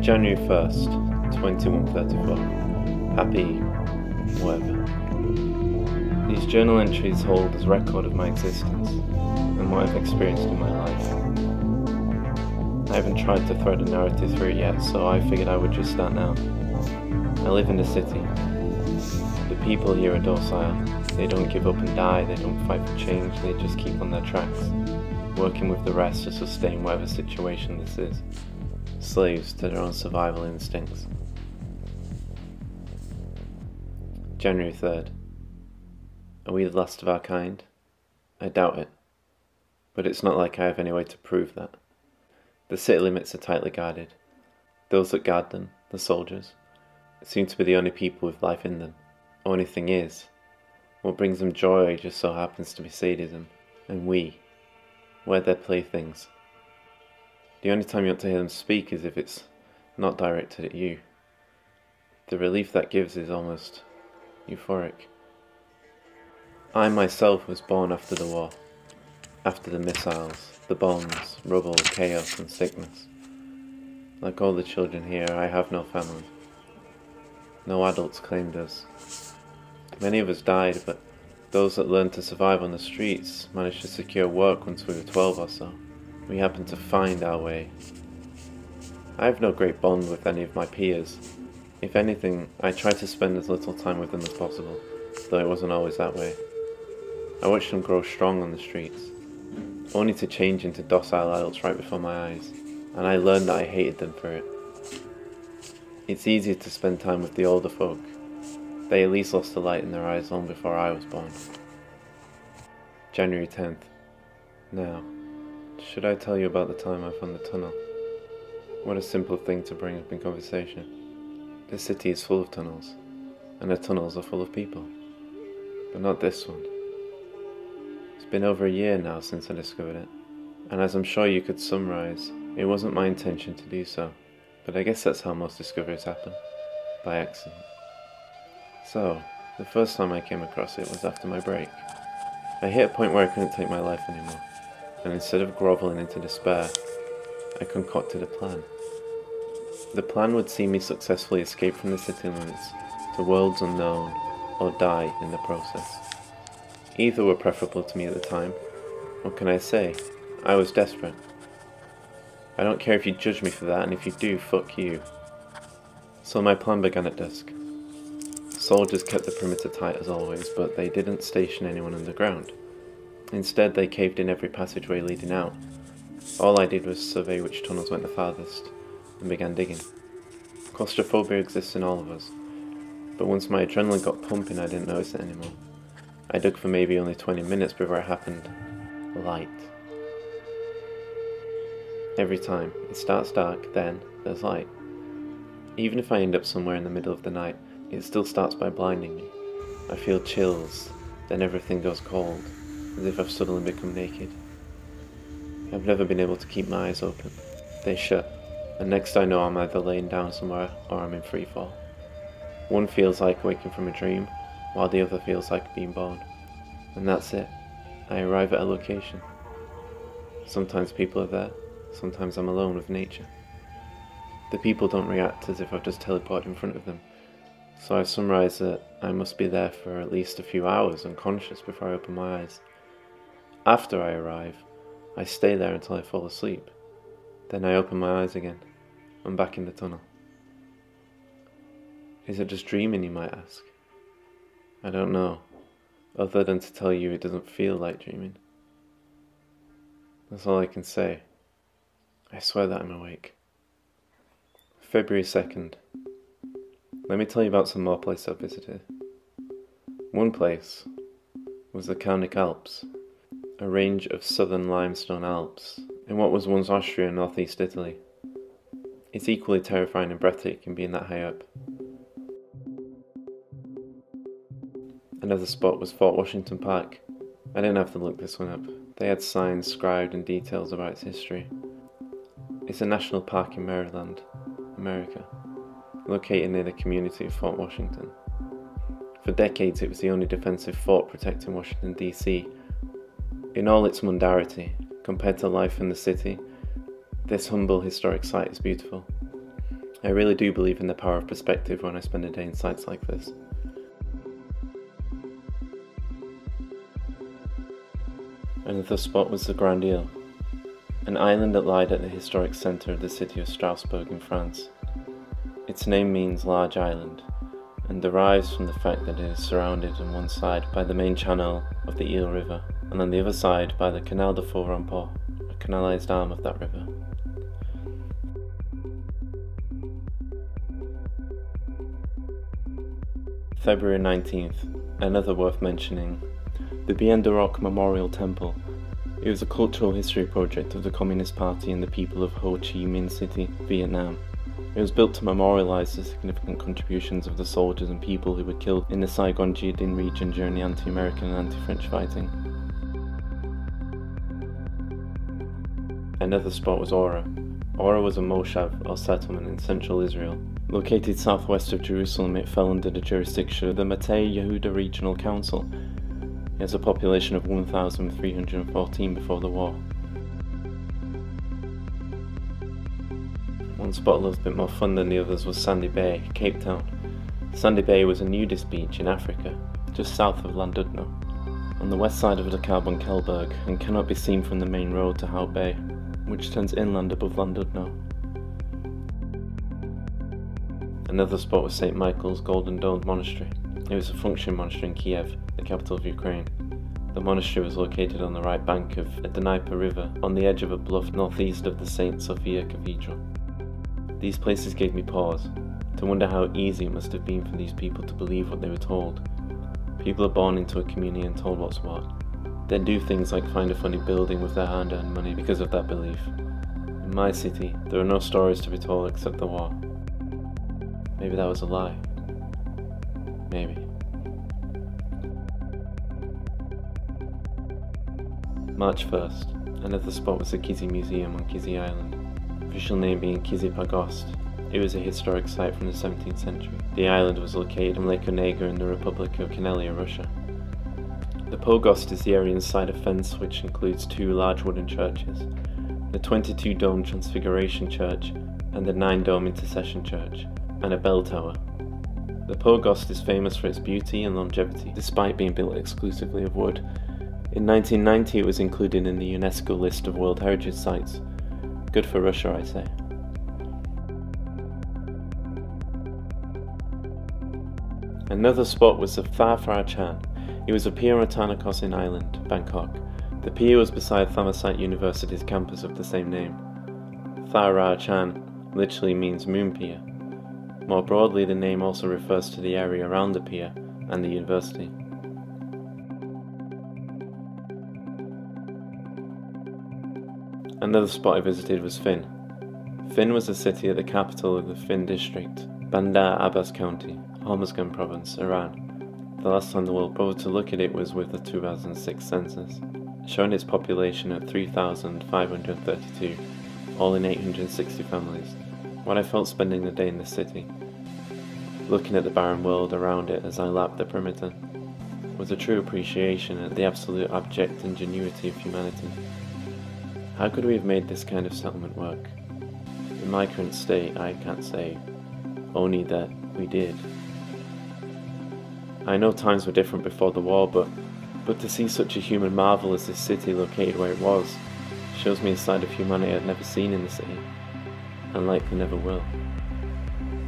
January 1st, 2134. Happy whatever. These journal entries hold as record of my existence and what I've experienced in my life. I haven't tried to thread a narrative through it yet, so I figured I would just start now. I live in the city. The people here are docile. They don't give up and die, they don't fight for change, they just keep on their tracks, working with the rest to sustain whatever situation this is. Slaves to their own survival instincts. January 3rd. Are we the last of our kind? I doubt it. But it's not like I have any way to prove that. The city limits are tightly guarded. Those that guard them, the soldiers, seem to be the only people with life in them. Only thing is, what brings them joy just so happens to be sadism, and we're their playthings. The only time you want to hear them speak is if it's not directed at you. The relief that gives is almost euphoric. I myself was born after the war, after the missiles, the bombs, rubble, chaos and sickness. Like all the children here, I have no family. No adults claimed us. Many of us died, but those that learned to survive on the streets managed to secure work once we were 12 or so. We happened to find our way. I have no great bond with any of my peers. If anything, I try to spend as little time with them as possible, though it wasn't always that way. I watched them grow strong on the streets, only to change into docile adults right before my eyes, and I learned that I hated them for it. It's easier to spend time with the older folk. They at least lost the light in their eyes long before I was born. January 10th. Now, should I tell you about the time I found the tunnel? What a simple thing to bring up in conversation. The city is full of tunnels, and the tunnels are full of people. But not this one. It's been over a year now since I discovered it, and as I'm sure you could summarize, it wasn't my intention to do so, but I guess that's how most discoveries happen, by accident. So, the first time I came across it was after my break. I hit a point where I couldn't take my life anymore, and instead of groveling into despair, I concocted a plan. The plan would see me successfully escape from the city limits to worlds unknown, or die in the process. Either were preferable to me at the time. What can I say? I was desperate. I don't care if you judge me for that, and if you do, fuck you. So my plan began at dusk. Soldiers kept the perimeter tight as always, but they didn't station anyone underground. Instead, they caved in every passageway leading out. All I did was survey which tunnels went the farthest, and began digging. Claustrophobia exists in all of us, but once my adrenaline got pumping, I didn't notice it anymore. I dug for maybe only 20 minutes before it happened. Light. Every time, it starts dark, then there's light. Even if I end up somewhere in the middle of the night, it still starts by blinding me. I feel chills, then everything goes cold, as if I've suddenly become naked. I've never been able to keep my eyes open. They shut, and next I know I'm either laying down somewhere or I'm in free fall. One feels like waking from a dream, while the other feels like being born. And that's it. I arrive at a location. Sometimes people are there, sometimes I'm alone with nature. The people don't react as if I've just teleported in front of them. So I've summarized that I must be there for at least a few hours unconscious before I open my eyes. After I arrive, I stay there until I fall asleep. Then I open my eyes again. I'm back in the tunnel. Is it just dreaming, you might ask? I don't know, other than to tell you it doesn't feel like dreaming. That's all I can say. I swear that I'm awake. February 2nd. Let me tell you about some more places I've visited. One place was the Carnic Alps, a range of southern limestone Alps in what was once Austria and northeast Italy. It's equally terrifying and breathtaking being that high up. Another spot was Fort Washington Park. I didn't have to look this one up. They had signs scribed and details about its history. It's a national park in Maryland, America, located near the community of Fort Washington. For decades it was the only defensive fort protecting Washington DC. In all its mundarity, compared to life in the city, this humble historic site is beautiful. I really do believe in the power of perspective when I spend a day in sites like this. Another spot was the Grand Ile, an island that lied at the historic centre of the city of Strasbourg in France. Its name means large island, and derives from the fact that it is surrounded on one side by the main channel of the Ile River, and on the other side by the Canal de Faux-Ramport, a canalised arm of that river. February 19th, another worth mentioning, the Bien de Roc Memorial Temple. It was a cultural history project of the Communist Party and the people of Ho Chi Minh City, Vietnam. It was built to memorialise the significant contributions of the soldiers and people who were killed in the Saigon-Gia Dinh region during the anti-American and anti-French fighting. Another spot was Ora. Ora was a moshav, or settlement, in central Israel. Located southwest of Jerusalem, it fell under the jurisdiction of the Matei Yehuda Regional Council. It has a population of 1,314 before the war. One spot a little bit more fun than the others was Sandy Bay, Cape Town. Sandy Bay was a nudist beach in Africa, just south of Llandudno, on the west side of the Carbon Kelberg, and cannot be seen from the main road to Howe Bay, which turns inland above Llandudno. Another spot was St. Michael's Golden Domed Monastery. It was a functioning monastery in Kiev, the capital of Ukraine. The monastery was located on the right bank of the Dnieper River, on the edge of a bluff northeast of the St. Sophia Cathedral. These places gave me pause, to wonder how easy it must have been for these people to believe what they were told. People are born into a community and told what's what. Then do things like find a funny building with their hard-earned money because of that belief. In my city, there are no stories to be told except the war. Maybe that was a lie. Maybe. March 1st, another spot was the Kizi Museum on Kizi Island, official name being Kizi Pagost. It was a historic site from the 17th century. The island was located on Lake Onega in the Republic of Karelia, Russia. The Pogost is the area inside a fence which includes two large wooden churches, the 22-dome Transfiguration Church and the 9-dome Intercession Church, and a bell tower. The Pogost is famous for its beauty and longevity, despite being built exclusively of wood. In 1990 it was included in the UNESCO list of World Heritage Sites. Good for Russia, I say. Another spot was the Thar Phra Chan. It was a pier on Tanakosin Island, Bangkok. The pier was beside Thammasat University's campus of the same name. Thar Phra Chan literally means moon pier. More broadly, the name also refers to the area around the pier and the university. Another spot I visited was Finn. Finn was the city at the capital of the Finn district, Bandar Abbas County, Hormozgan province, Iran. The last time the world bothered to look at it was with the 2006 census, showing its population at 3,532, all in 860 families. What I felt spending the day in the city, looking at the barren world around it as I lapped the perimeter, was a true appreciation at the absolute abject ingenuity of humanity. How could we have made this kind of settlement work? In my current state, I can't say, only that we did. I know times were different before the war, but to see such a human marvel as this city located where it was, shows me a side of humanity I'd never seen in the city, and likely never will.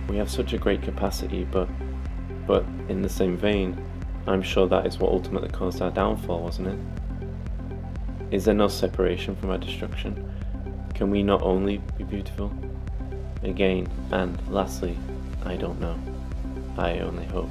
We have such a great capacity, but in the same vein, I'm sure that is what ultimately caused our downfall, wasn't it? Is there no separation from our destruction? Can we not only be beautiful? Again, and lastly, I don't know. I only hope.